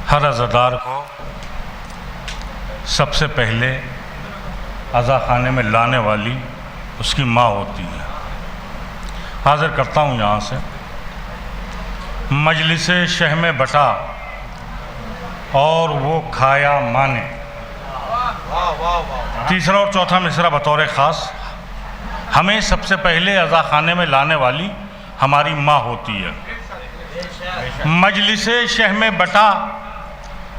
हर अज़ादार को सबसे पहले अज़ा खाने में लाने वाली उसकी माँ होती है। हाज़िर करता हूँ यहाँ से मजलिसे शह में बटा और वो खाया माने। तीसरा और चौथा मिसरा बतौर ख़ास, हमें सबसे पहले अज़ा खाने में लाने वाली हमारी माँ होती है। मजलिसे शह में बटा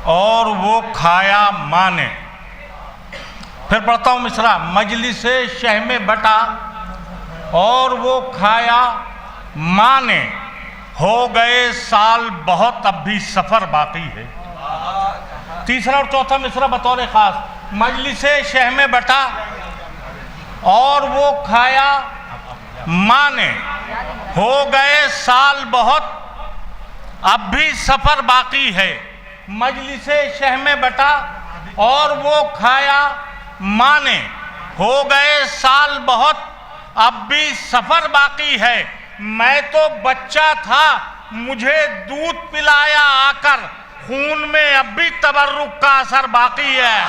और वो खाया माने। फिर पढ़ता हूँ मिसरा, मजलिसे शह में बटा और वो खाया माने। हो गए साल बहुत अब भी सफ़र बाकी है। तीसरा और चौथा मिसरा बतौर ख़ास, मजलिसे शह में बटा और वो खाया माने। हो गए साल बहुत अब भी सफ़र बाकी है। मजलिसे शह में बटा और वो खाया माने। हो गए साल बहुत अब भी सफ़र बाकी है। मैं तो बच्चा था मुझे दूध पिलाया आकर, खून में अब भी तबर्रुक का असर बाकी है।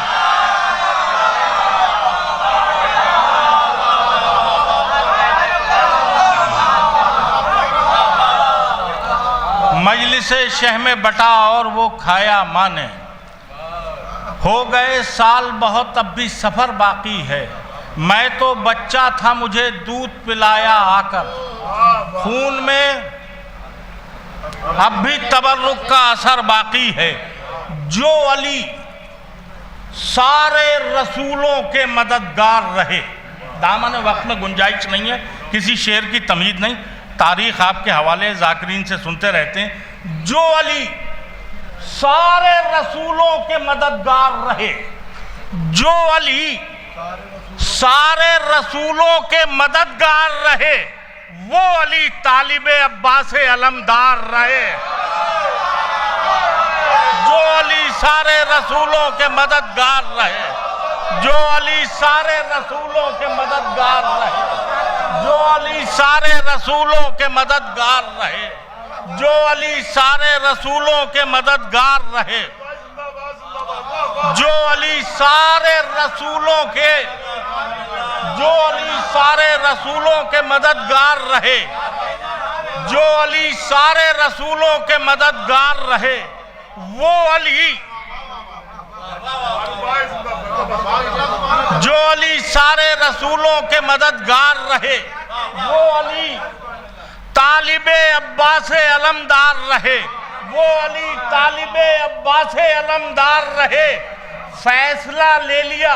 मजलिसे शह में बटा और वो खाया माने। हो गए साल बहुत अब भी सफ़र बाकी है। मैं तो बच्चा था मुझे दूध पिलाया आकर, खून में अब भी तबर्रुक का असर बाकी है। जो अली सारे रसूलों के मददगार रहे। दामन वक्त में गुंजाइश नहीं है, किसी शेर की तमीज़ नहीं, तारीख़ आपके हवाले ज़ाकिरीन से सुनते रहते हैं। जो अली सारे रसूलों के मददगार रहे, जो अली सारे रसूलों के मददगार रहे, वो अली तालिबे अब्बास अलमदार रहे। जो अली सारे रसूलों के मददगार रहे, जो अली सारे रसूलों के मददगार रहे, जो अली सारे रसूलों के मददगार रहे, जो अली सारे रसूलों के मददगार रहे, जो अली सारे रसूलों के, जो अली सारे रसूलों के मददगार रहे, जो अली सारे रसूलों के मददगार रहे, वो अली, जो अली सारे रसूलों के मददगार रहे, वो अली तालिबे अब्बास अलमदार रहे, वो अली तालिबे अब्बास अलमदार रहे। फैसला ले लिया,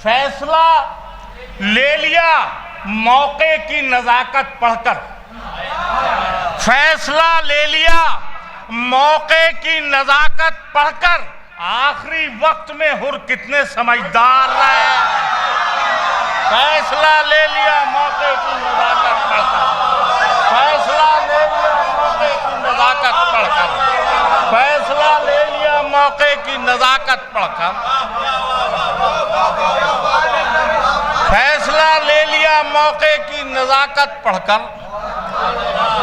फैसला ले लिया मौके की नज़ाकत पढ़कर। फैसला ले लिया मौके की नज़ाकत पढ़कर। आखिरी वक्त में हुर कितने समझदार रहे। फैसला ले लिया मौके की नज़ाकत पढ़कर। फैसला ले लिया मौके की नज़ाकत पढ़कर। फैसला ले लिया मौके की नज़ाकत पढ़कर। फैसला ले लिया मौके की नज़ाकत पढ़कर।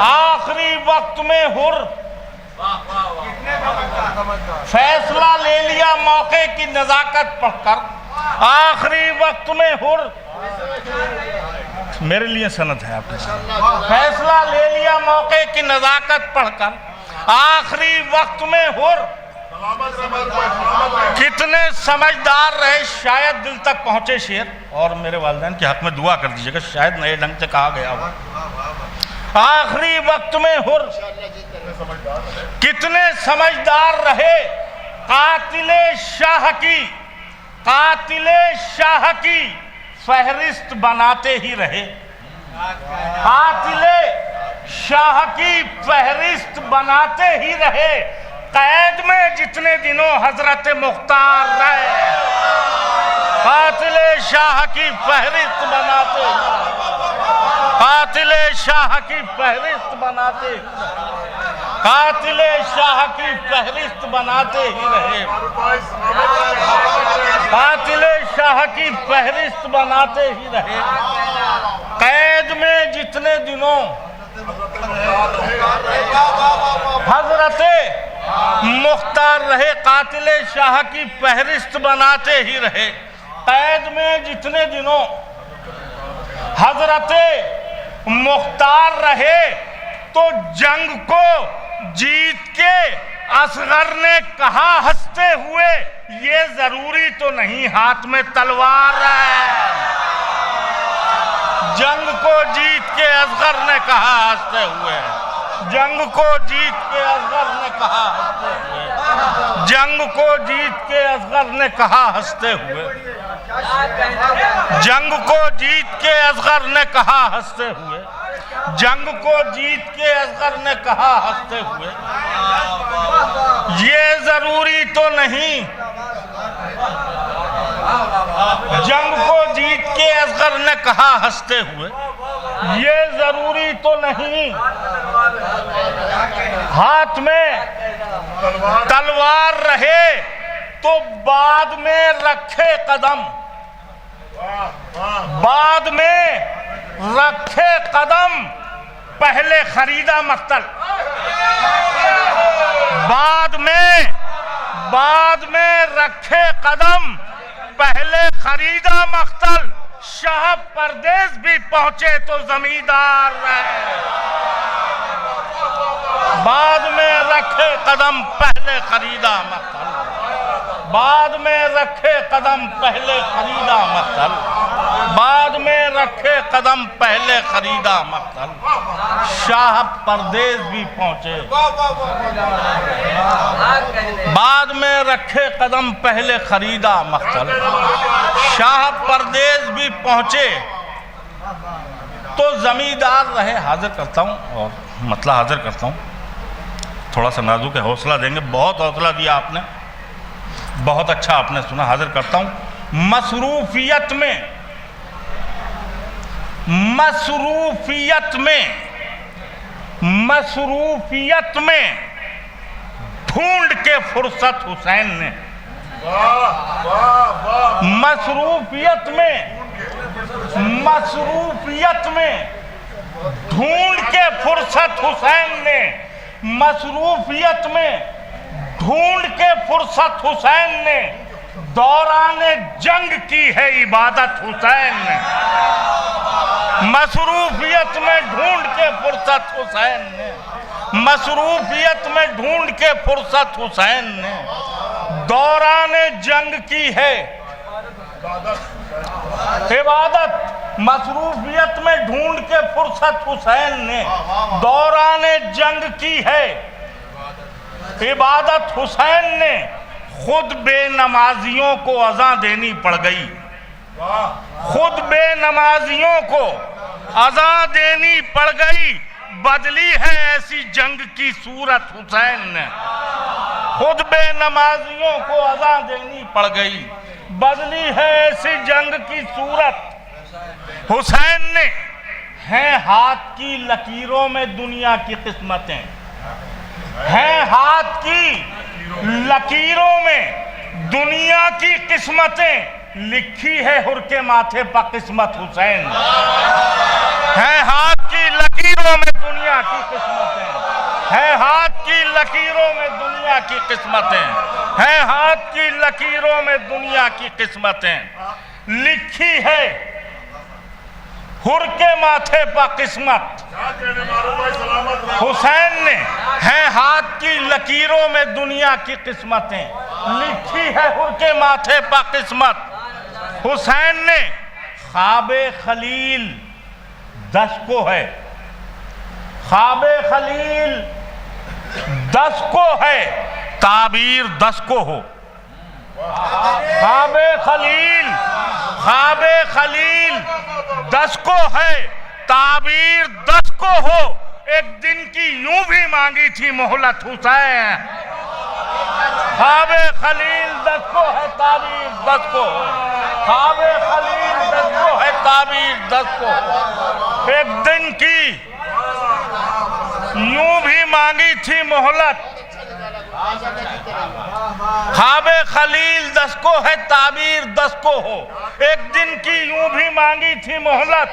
आखिरी वक्त में हुर, फैसला ले लिया मौके की नज़ाकत पढ़कर। आखिरी वक्त में हुर, मेरे लिए सनद है आपके साथ। फैसला ले लिया मौके की नज़ाकत पढ़कर। आखिरी वक्त में हुर, कितने समझदार रहे। शायद दिल तक पहुंचे शेर, और मेरे वालिदैन के हक में दुआ कर दीजिएगा, शायद नए ढंग से कहा गया हो। आखिरी वक्त में हुर, कितने समझदार रहे। कातिले शाह की, कातिले शाह की फहरिस्त बनाते ही रहे। कातिले शाह की फहरिस्त बनाते ही रहे। कैद में जितने दिनों हजरत मुख्तार रहे। कातिले शाह की फहरिस्त बनाते ही रहे। कातिले शाह की फहरिस्त बनाते, कातिले शाह की फहरिस्त बनाते ही रहे। कातिले शाह की फहरिस्त बनाते ही रहे। कैद में जितने दिनों हजरत मुख्तार रहे, कातिल शाह की फहरिस्त बनाते ही रहे। कैद में जितने दिनों हजरत मुख्तार रहे तो जंग को जीत के असगर ने कहा हंसते हुए, ये जरूरी तो नहीं हाथ में तलवार है। जंग को जीत के असगर ने कहा हंसते हुए, जंग को जीत के असगर ने कहा हंसते हुए, जंग को जीत के असगर ने कहा हंसते हुए, जंग को जीत के असगर ने कहा हंसते हुए, जंग को जीत के असगर ने कहा हंसते हुए, ये जरूरी तो नहीं। जंग को जीत के असगर ने कहा हंसते हुए, ये जरूरी तो नहीं हाथ में तलवार रहे तो बाद में रखे कदम, बाद में रखे कदम पहले खरीदा मक्तल, बाद में रखे कदम पहले खरीदा मक्तल। शाह परदेश भी पहुंचे तो जमींदार रहे, बाद में रखे कदम पहले खरीदा मक्तल, बाद में रखे कदम पहले खरीदा मक्तल, बाद में रखे कदम पहले खरीदा मक्तल। शाह परदेश भी पहुंचे, बाद में रखे कदम पहले खरीदा मक्तल। शाह परदेश भी पहुंचे तो जमींदार रहे। हाजिर करता हूं और मतला हाजिर करता हूं, थोड़ा सा नाजुक है, हौसला देंगे। बहुत हौसला दिया आपने, बहुत अच्छा आपने सुना। हाजिर करता हूं। मसरूफियत में ढूंढ के फुर्सत हुसैन ने, मसरूफियत में ढूंढ के फुर्सत हुसैन ने, मसरूफियत में ढूंढ के फुर्सत हुसैन ने, दौराने जंग की है इबादत हुसैन ने। मसरूफियत में ढूंढ के फुर्सत हुसैन ने, मसरूफियत में ढूंढ के फुर्सत हुसैन ने, दौराने जंग की है इबादत। मसरूफियत में ढूंढ के फुर्सत हुसैन ने, दौराने जंग की है इबादत। हुसैन ने खुद बेनमाजियों को अज़ा देनी पड़ गई, खुद बेनमाजियों को अज़ा देनी पड़ गई। बदली है ऐसी जंग की सूरत हुसैन ने, खुद बेनमाजियों को अज़ा देनी पड़ गई। बदली है ऐसी जंग की सूरत हुसैन ने। हैं हाथ की लकीरों में दुनिया की किस्मतें, हैं हाथ की लकीरों में दुनिया की किस्मतें। लिखी है हुर के माथे पर किस्मत हुसैन, हैं हाथ की लकीरों में दुनिया की किस्मतें, हैं हाथ की लकीरों में दुनिया की किस्मतें, हैं हाथ की लकीरों में दुनिया की किस्मतें। लिखी है हुर के माथे पर किस्मत हुसैन ने, हैं हाथ की लकीरों में दुनिया की किस्मतें। लिखी है हुर के माथे पर किस्मत हुसैन ने। ख्वाबे खलील 10 को है, ख्वाबे खलील 10 को है, ताबीर 10 को हो। ख्वाबे खलील 10 को है, ताबीर 10 को हो। एक दिन की यूं भी मांगी थी मोहलत हुसैन। ख्वाबे खलील 10 को है, ताबीर 10 को हो। ख्वाबे खलील 10 को है, ताबीर 10 को हो। एक दिन की यूं भी मांगी थी मोहलत। ख्वाबे खलील 10 को है, ताबीर 10 को हो। एक दिन की यूं भी मांगी थी मोहलत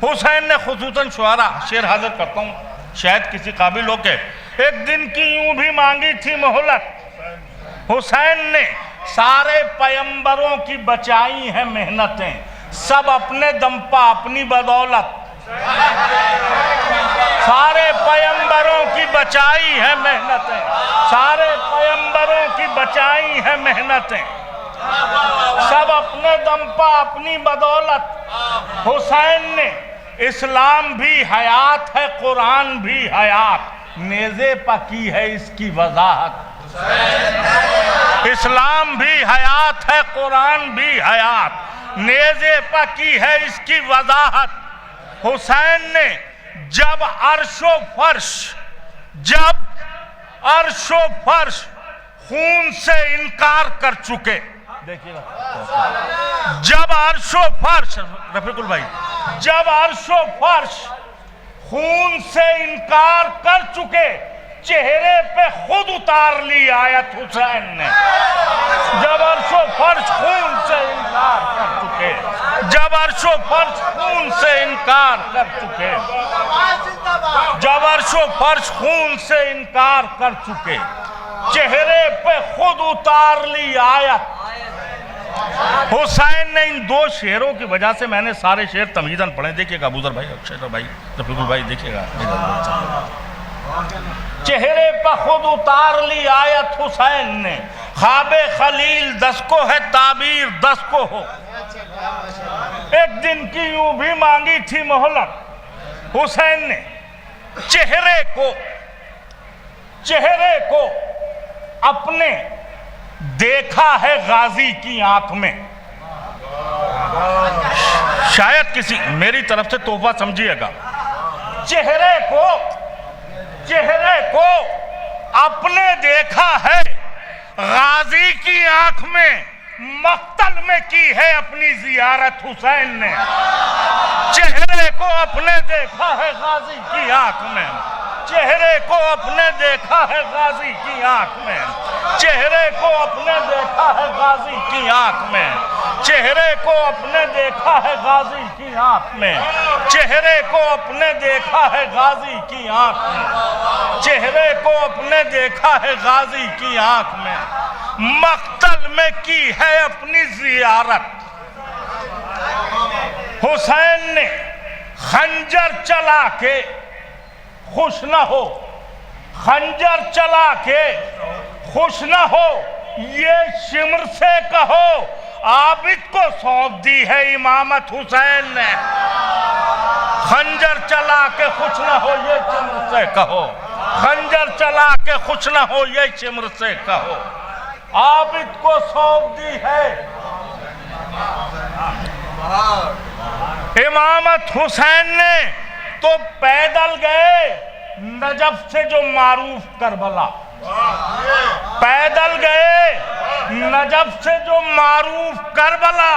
हुसैन ने। खुसूसन शुआरा शेर हाजिर करता हूँ, शायद किसी काबिल हो के एक दिन की यूं भी मांगी थी मोहलत, हुसैन ने सारे पैगंबरों की बचाई हैं मेहनतें, सब अपने दम पर अपनी बदौलत। सारे पैगंबरों की बचाई है मेहनतें, सारे पैगंबरों की बचाई है मेहनतें, सब अपने दम पर अपनी बदौलत। हुसैन ने इस्लाम भी हयात है, कुरान भी हयात, नेज़े पर की है इसकी वजाहत। इस्लाम भी हयात है, कुरान भी हयात, नेज़े पर की है इसकी वजाहत। हुसैन ने जब अर्शो फर्श खून से इनकार कर चुके, देखिएगा, जब अर्शो फर्श, रफीकुल भाई, जब अर्शो फर्श खून से इनकार कर चुके, चेहरे पे खुद उतार ली आयत हुसैन ने। जब अर्शो फर्श खून से इनकार कर चुके, जब अर्शो फर्श खून से इनकार कर चुके, जब अर्शो फर्श खून से इनकार कर चुके, चेहरे पे खुद उतार ली आयत। हुसैन ने इन दो शेरों की वजह से, मैंने सारे शेर तमहीदन पढ़े, देखिएगा अबूजर भाई, अक्षय भाई, रफीकुल भाई, देखिएगा। चेहरे पर खुद उतार ली आयत हुसैन ने, ख्वाबे खलील 10 को है ताबीर 10 को हो। एक दिन की यूं भी मांगी थी मोहलत, हुसैन ने चेहरे को अपने देखा है गाजी की आंख में। शायद किसी, मेरी तरफ से तोहफा समझिएगा, चेहरे को अपने देखा है गाजी की आंख में, मक्तल में की है अपनी जियारत हुसैन ने। चेहरे को अपने देखा है गाजी की आंख में, चेहरे को अपने देखा है गाजी की आंख में, चेहरे को अपने देखा है गाजी की आंख में, चेहरे को अपने देखा है गाजी की आंख में, चेहरे को अपने देखा है गाजी की आंख में, चेहरे को अपने देखा है गाजी की आंख में, मक्तल में की है अपनी जियारत। हुसैन ने खंजर चला के खुश न हो, खंजर चला के खुश न हो, ये शिमर से कहो, आबिद को सौंप दी है इमामत हुसैन ने। खंजर चला के खुश न हो, ये शिमर से कहो, खंजर चला के खुश न हो, ये शिमर से कहो, आबिद को सौंप दी है इमामत हुसैन ने। तो पैदल गए नजफ से जो मारूफ करबला, पैदल गए नजफ से जो मारूफ करबला,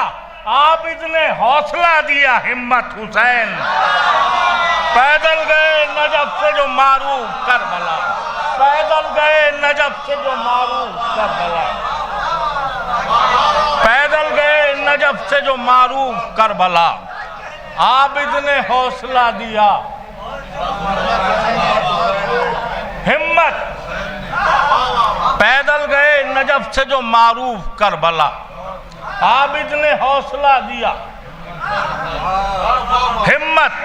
आबिद ने हौसला दिया हिम्मत हुसैन। पैदल गए नजफ से जो मारूफ करबला, पैदल गए नजफ से जो मारूफ करबला, पैदल गए नजफ से जो मारूफ करबला, आबिद ने हौसला दिया हिम्मत। पैदल गए नजफ से जो मारूफ करबला, आबिद ने हौसला दिया हिम्मत।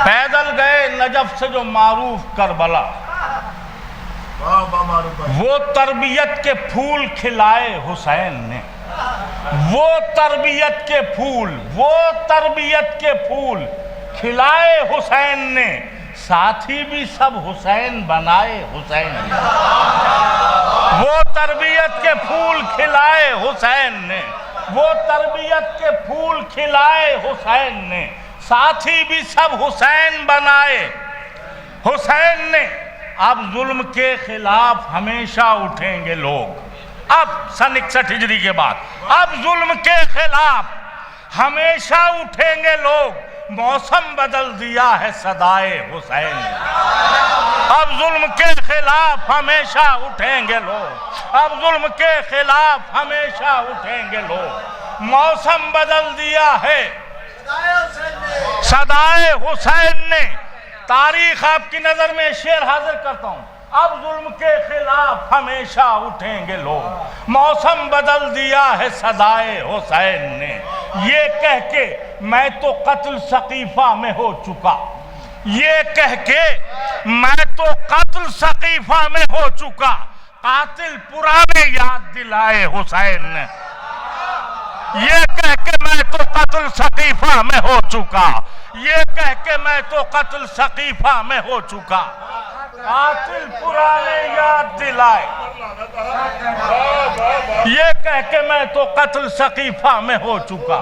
पैदल गए नजफ से जो मारूफ करबला, वो तरबियत के फूल खिलाए हुसैन ने, वो तरबियत के फूल, वो तरबियत के फूल खिलाए हुसैन ने, साथी भी सब हुसैन बनाए हुसैन ने। वो तरबियत के फूल खिलाए हुसैन ने, वो तरबियत के फूल खिलाए हुसैन ने, साथी भी सब हुसैन बनाए हुसैन ने। अब जुल्म के खिलाफ हमेशा उठेंगे लोग, अब सन 61 हिजरी के बाद अब जुल्म के खिलाफ हमेशा उठेंगे लोग। मौसम बदल दिया है सदाए हुसैन ने, अब जुल्म के खिलाफ हमेशा उठेंगे लोग, अब जुल्म के खिलाफ हमेशा उठेंगे लोग। मौसम बदल दिया है सदाए हुसैन ने। तारीख आपकी नजर में शेर हाजिर करता हूं, अब जुल्म के खिलाफ हमेशा उठेंगे लोग। मौसम बदल दिया है सदाए हुसैन ने, ये कह के मैं तो कत्ल सकीफा में हो चुका, ये कह के मैं तो कत्ल सकीफा में हो चुका। कातिल पुराने याद दिलाए हुसैन ने, ये कह के मैं तो कत्ल सकीफा में हो चुका, ये कह के मैं तो कत्ल सकीफा में हो चुका। कातिल पुराने याद दिलाए, ये कह के मैं तो कत्ल सकीफा में हो चुका।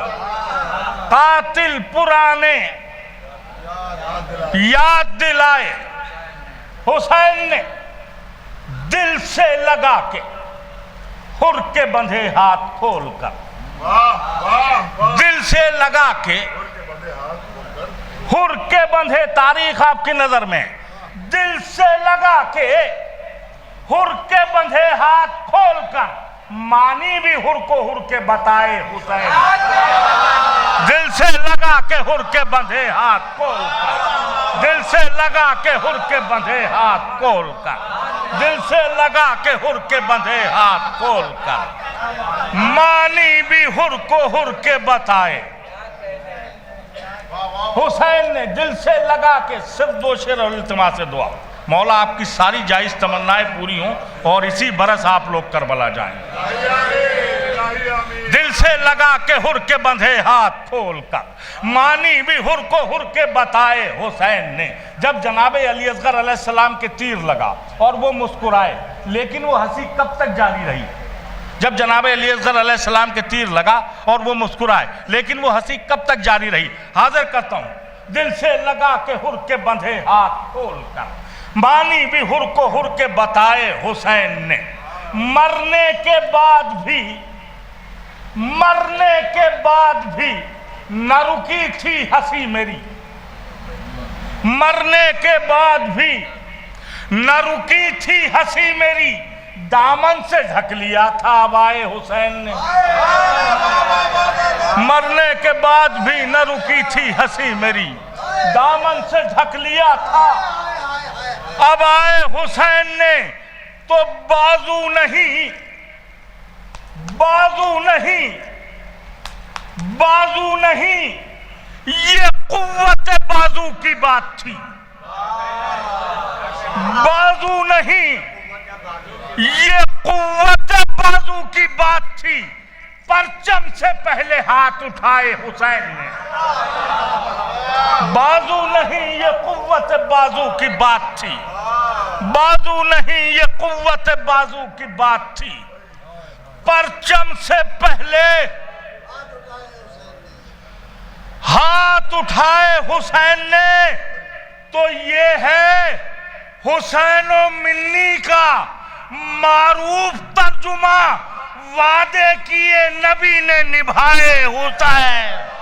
कातिल पुराने याद दिलाए हुसैन ने, दिल से लगा के हुर के बंधे हाथ खोल कर, दिल से लगा के हुर के बंधे, तारीख आपकी नजर में, दिल से लगा के हुर के बंधे हाथ खोल कर, मानी भी हुर को हुर के बताए हुसैन। दिल से लगा के हुर के बंधे हाथ खोल कर, दिल से लगा के हुर के बंधे हाथ खोल कर, दिल से लगा के हुर के बंधे हाथ खोल कर, मानी भी हुर को हुर के बताए। हुसैन ने दिल से लगा के सिर्फ दो शेर और इल्तिमा से दुआ, मौला आपकी सारी जायज तमन्नाएं पूरी हों और इसी बरस आप लोग करबला जाएं। दिल से लगा के हुर के बंधे हाथ खोल कर, मानी भी हुर को हुर के बताए हुसैन ने। जब जनाब अली असगर अलैहिस्सलाम के तीर लगा और वो मुस्कुराए, लेकिन वो हंसी कब तक जारी रही? जब जनाब अली असगर अलैहिस्सलाम के तीर लगा और वो मुस्कुराए, लेकिन वो हंसी कब तक जारी रही? हाजिर करता हूं, दिल से लगा के हुर के बंधे हाथ खोल कर, मानी भी हुर को हुर के बताए हुसैन ने। मरने के बाद भी, मरने के बाद भी न रुकी थी हंसी मेरी, मरने के बाद भी न रुकी थी हंसी मेरी, दामन से ढक लिया था अबाए हुसैन ने। मरने के बाद भी न रुकी थी हंसी मेरी, दामन से ढक लिया था अबाए हुसैन ने। तो बाजू नहीं, बाजू नहीं, बाजू नहीं, ये कुव्वत बाजू की बात थी। बाजू नहीं, ये कुव्वत बाजू की बात थी। परचम से पहले हाथ उठाए हुसैन ने। बाजू नहीं, ये कुव्वत बाजू की बात थी। बाजू नहीं, ये कुव्वत बाजू की बात थी। परचम से पहले हाथ उठाए हुसैन ने। तो ये है हुसैनो मिन्नी का मारूफ तर्जुमा, वादे किए नबी ने निभाए हुसैन।